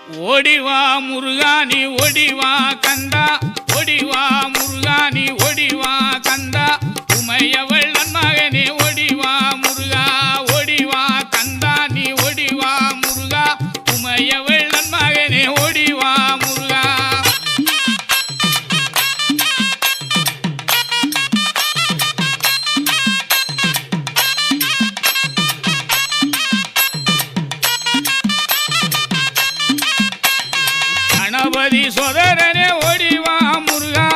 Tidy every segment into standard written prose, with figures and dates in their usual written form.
ஓடிவா முருகா நீ ஓடிவா கந்தா, ஓடிவா முருகா நீ ஓடிவா கந்தா, உமையவள் நன்மகனே ஓடிவா முருகா, ஓடிவா கந்தா நீ ஓடிவா முருகா, உமையவள் நன்மகனே ஓடிவா முருகா. கணபதி சோதரனே ஓடிவா முருகா,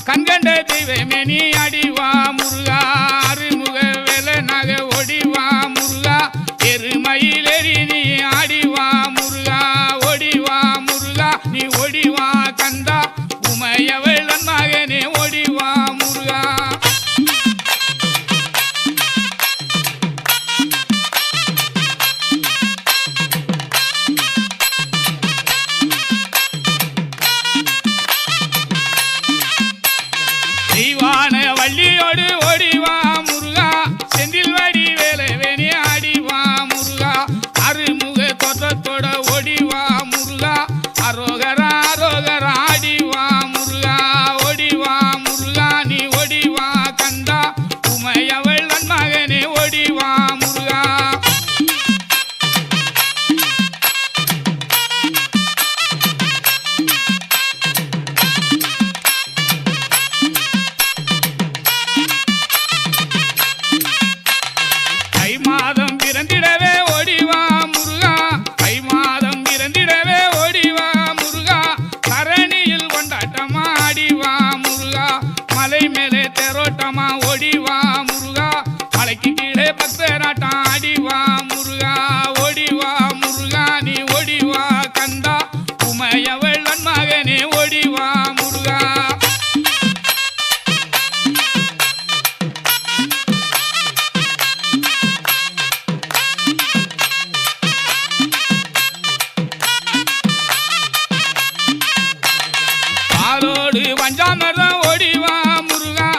கண்கண்ட தெய்வமே நீ அடிவா முருகா, அருமுக வேலனாக ஓடிவா முருகா, எருமயிலேறி நீ ஆடிவா முருகா, ஓடிவா முருகா நீ ஓடிவா கந்தா, உமையவள் நன்மகனே ஓடிவா முருகா. தெய்வான வள்ளியோடு ஓடிவா முருகா, செந்தில் வடி வேலவேணி ஆடிவா முருகா, அருமுக தோற்றத்தோட ஓடிவா முருகா, அரோகரா அரோகரா ஆடிவா முருகா, ஓடிவா முருகா நீ ஓடிவா கந்தா, உமையவள் நன்மகனே ஓடிவா முருகா. தை மாதம் பிறந்திடவே ஓடிவா முருகா, தை மாதம் பிறந்திடவே ஓடிவா முருகா, கரணியில் கொண்டாட்டமா ஆடிவா முருகா, மலை மேலே தேரோட்டமா ஓடிவா முருகா, மலைக்கு கீழே பக்தராட்டம் ஆடிவா முருகா, ஓடிவா முருகா நீ ஓடிவா கந்தா, உமையவள் நன்மகனே ஓடிவா முருகா. பாலோடு பஞ்சாமிர்தம் ஓடிவா முருகா,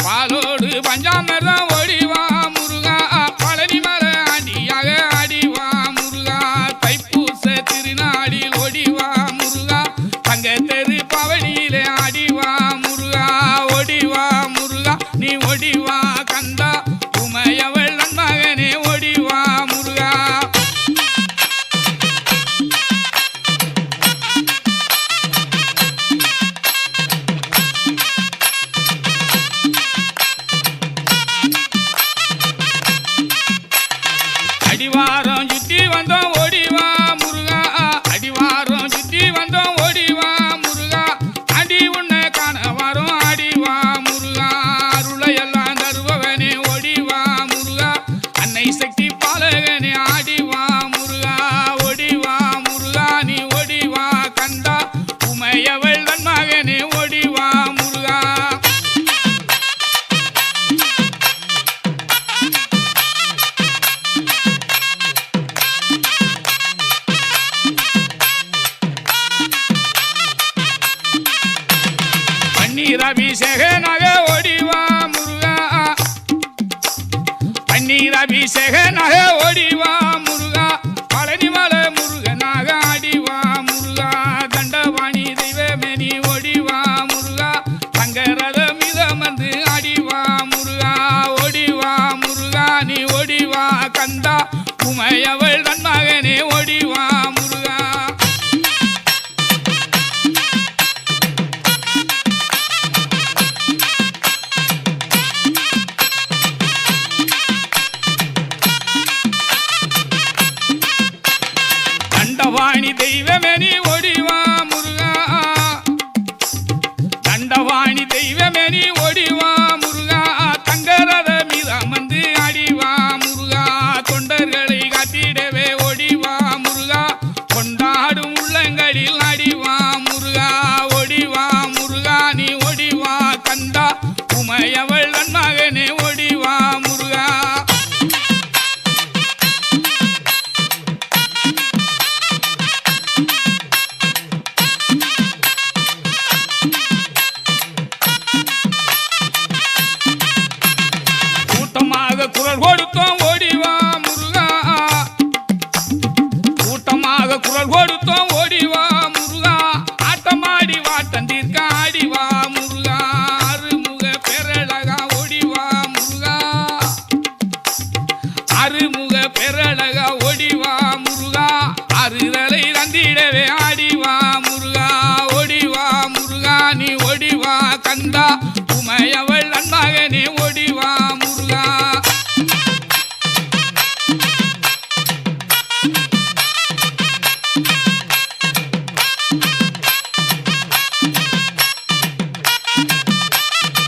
பாலோடு பஞ்சாமிர்தம் ஓடிவா முருகா, பழனி மலை ஆண்டியாக ஆடிவா முருகா, தைப்பூச திருநாளில் ஓடிவா முருகா, தங்க தெரு பவனியிலே ஆடிவா முருகா, ஓடிவா முருகா நீ ஓடிவா கந்தா, உமையவள் நன்மகனே ஓடிவா முருகா. அடிவாரம் சுத்தி வந்தோம் ஓடிவா முருகா, அடிவாரம் சுத்தி வந்தோம் ஓடிவா முருகா, அடி உன்னை காண வரும் ஆடிவா முருகா, அருளையெல்லாம் தருபவனே ஓடிவா முருகா, அன்னை சக்தி பாலகனே ஆடிவா முருகா, ஓடிவா முருகா நீ ஓடிவா கந்தா, உமையவள் நன்மகனே ஓடிவா முருகா. பன்னீர் அபிஷேகனாக ஓடிவா முருகா, பன்னீர் அபிஷேகனாக ஓடிவா முருகா, பழனி மலை முருகனாக ஆடிவா முருகா, தண்டவாணி தெய்வமே நீ ஓடிவா முருகா, தங்கரத மிதமந்து ஆடிவா முருகா, ஓடிவா முருகா நீ ஓடிவா கந்தா, உமையவள் நன்மகனே ஓடிவா முருகா. தண்டவாணி தெய்வமே நீ ஓடிவா முருகா, தண்டவாணி தெய்வமே நீ ஓடிவா முருகா, தங்கரத மீது அமர்ந்து ஆடிவா முருகா, தொண்டர்களை காட்டிடவே ஓடிவா முருகா, கொண்டாடும் உள்ளங்களில் ஆடிவா முருகா, ஓடிவா முருகா நீ ஓடிவா கந்தா, உமையவள் நன்மகனே ஓடிவா முருகா. குரல் கொடுத்தோம் ஓடிவா